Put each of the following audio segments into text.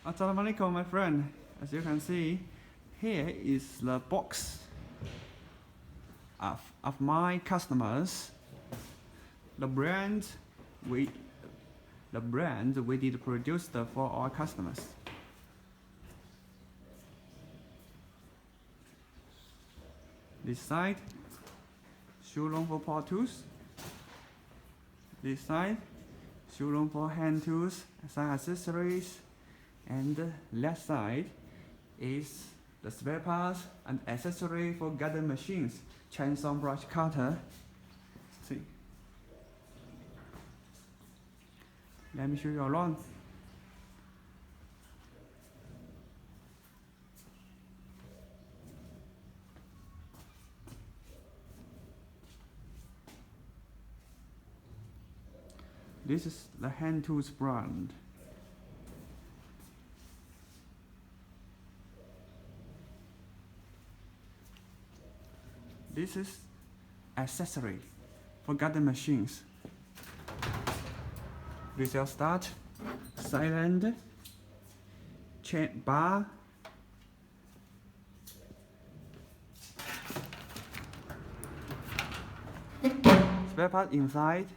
Assalamualaikum, my friend. As you can see, here is the box of my customers. The brand we did produce for our customers. This side, showroom for power tools. This side, showroom for hand tools, some accessories. And the left side is the spare parts and accessory for garden machines, chainsaw, brush cutter. See. Let me show you around. This is the hand tools brand. This is accessory for garden machines. Resale start, silent, chain bar, spare part inside.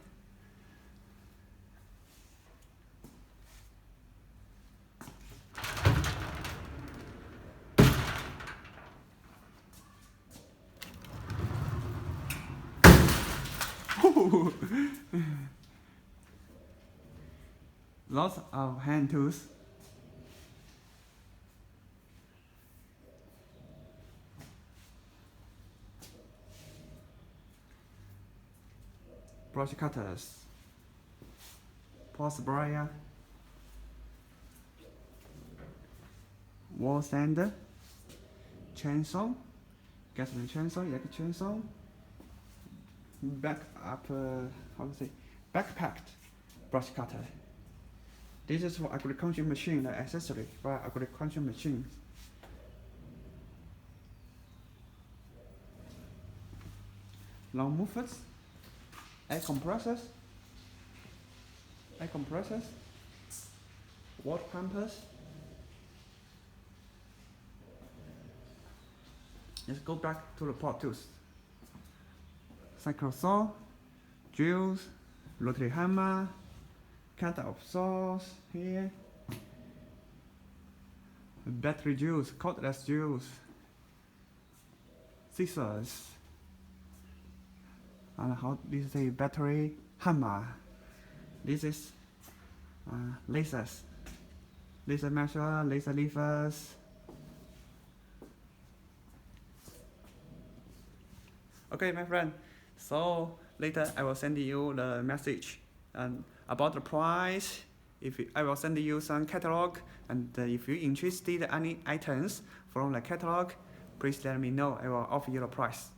Lots of hand tools. Brush cutters, pole sprayer, wall sander, chainsaw, gasoline chainsaw, electric chainsaw, backpacked brush cutter. This is for agriculture machine, the accessory for agriculture machines. Long movers, air compressors, water pumpers. Let's go back to the power tools. Cycle saw, drills, rotary hammer, cutter of saws here, battery drills, cordless drills, scissors, and this is a battery hammer. This is lasers, laser measure, laser levers. Okay, my friend. So later I will send you the message and about the price. I will send you some catalog, and if you're interested in any items from the catalog, please let me know. I will offer you the price.